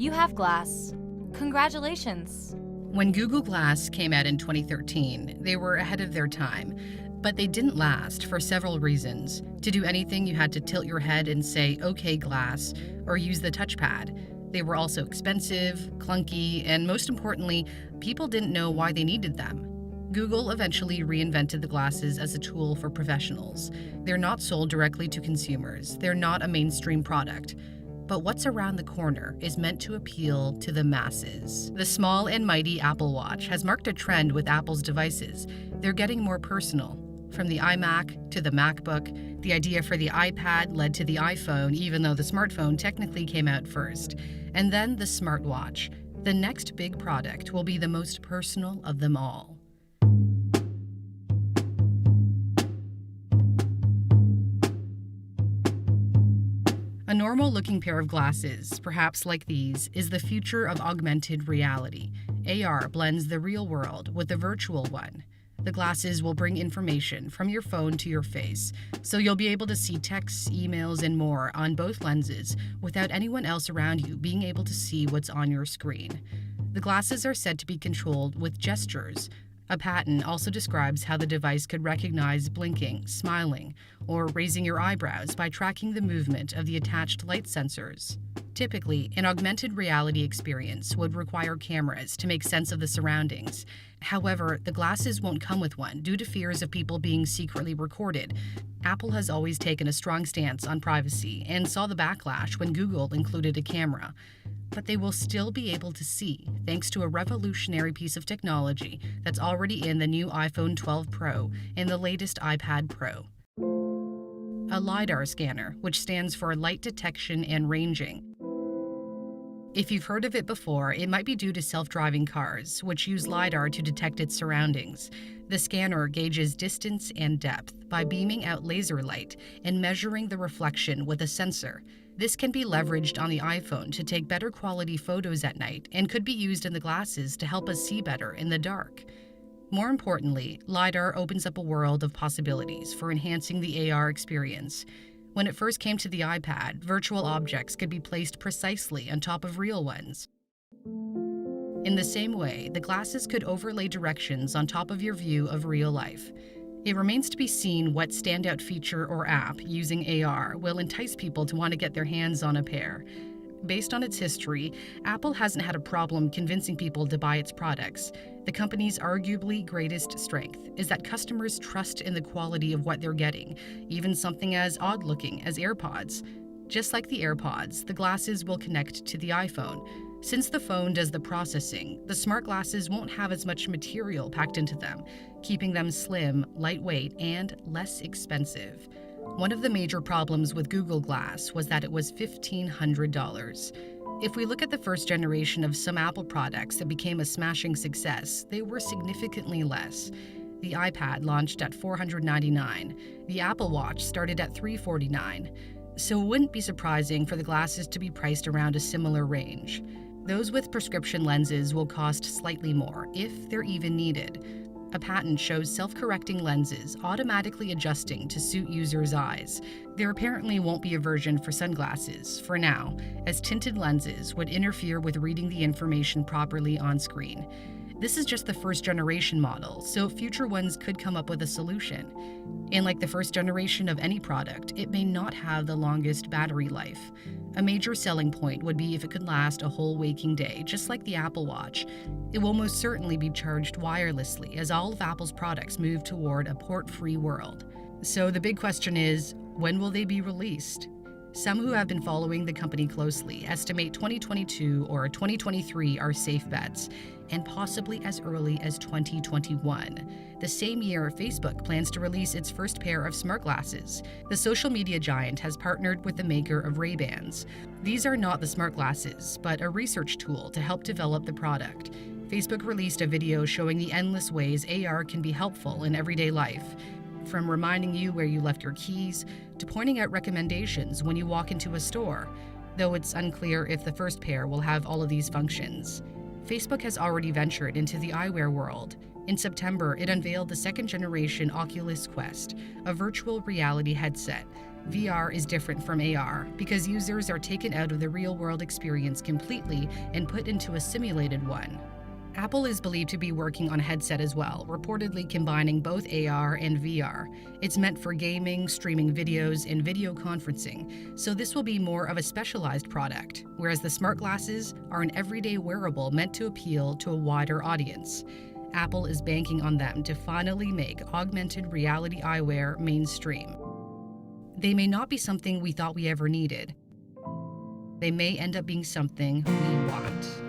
You have Glass. Congratulations. When Google Glass came out in 2013, they were ahead of their time, but they didn't last for several reasons. To do anything, you had to tilt your head and say, "Okay, Glass," or use the touchpad. They were also expensive, clunky, and most importantly, people didn't know why they needed them. Google eventually reinvented the glasses as a tool for professionals. They're not sold directly to consumers. They're not a mainstream product. But what's around the corner is meant to appeal to the masses. The small and mighty Apple Watch has marked a trend with Apple's devices. They're getting more personal. From the iMac to the MacBook, the idea for the iPad led to the iPhone, even though the smartphone technically came out first. And then the smartwatch. The next big product will be the most personal of them all. A normal-looking pair of glasses, perhaps like these, is the future of augmented reality. AR blends the real world with the virtual one. The glasses will bring information from your phone to your face, so you'll be able to see texts, emails, and more on both lenses without anyone else around you being able to see what's on your screen. The glasses are said to be controlled with gestures. A patent also describes how the device could recognize blinking, smiling, or raising your eyebrows by tracking the movement of the attached light sensors. Typically, an augmented reality experience would require cameras to make sense of the surroundings. However, the glasses won't come with one due to fears of people being secretly recorded. Apple has always taken a strong stance on privacy and saw the backlash when Google included a camera. But they will still be able to see, thanks to a revolutionary piece of technology that's already in the new iPhone 12 Pro and the latest iPad Pro. A LiDAR scanner, which stands for Light Detection and Ranging. If you've heard of it before, it might be due to self-driving cars, which use LiDAR to detect its surroundings. The scanner gauges distance and depth by beaming out laser light and measuring the reflection with a sensor. This can be leveraged on the iPhone to take better quality photos at night and could be used in the glasses to help us see better in the dark. More importantly, LiDAR opens up a world of possibilities for enhancing the AR experience. When it first came to the iPad, virtual objects could be placed precisely on top of real ones. In the same way, the glasses could overlay directions on top of your view of real life. It remains to be seen what standout feature or app using AR will entice people to want to get their hands on a pair. Based on its history, Apple hasn't had a problem convincing people to buy its products. The company's arguably greatest strength is that customers trust in the quality of what they're getting, even something as odd-looking as AirPods. Just like the AirPods, the glasses will connect to the iPhone. Since the phone does the processing, the smart glasses won't have as much material packed into them, keeping them slim, lightweight, and less expensive. One of the major problems with Google Glass was that it was $1,500. If we look at the first generation of some Apple products that became a smashing success, they were significantly less. The iPad launched at $499. The Apple Watch started at $349. So it wouldn't be surprising for the glasses to be priced around a similar range. Those with prescription lenses will cost slightly more, if they're even needed. A patent shows self-correcting lenses automatically adjusting to suit users' eyes. There apparently won't be a version for sunglasses, for now, as tinted lenses would interfere with reading the information properly on screen. This is just the first generation model, so future ones could come up with a solution. And like the first generation of any product, it may not have the longest battery life. A major selling point would be if it could last a whole waking day, just like the Apple Watch. It will most certainly be charged wirelessly as all of Apple's products move toward a port-free world. So the big question is, when will they be released? Some who have been following the company closely estimate 2022 or 2023 are safe bets, and possibly as early as 2021. The same year, Facebook plans to release its first pair of smart glasses. The social media giant has partnered with the maker of Ray-Bans. These are not the smart glasses, but a research tool to help develop the product. Facebook released a video showing the endless ways AR can be helpful in everyday life, from reminding you where you left your keys to pointing out recommendations when you walk into a store, though it's unclear if the first pair will have all of these functions. Facebook has already ventured into the eyewear world. In September, it unveiled the second-generation Oculus Quest, a virtual reality headset. VR is different from AR because users are taken out of the real-world experience completely and put into a simulated one. Apple is believed to be working on a headset as well, reportedly combining both AR and VR. It's meant for gaming, streaming videos, and video conferencing, so this will be more of a specialized product, whereas the smart glasses are an everyday wearable meant to appeal to a wider audience. Apple is banking on them to finally make augmented reality eyewear mainstream. They may not be something we thought we ever needed. They may end up being something we want.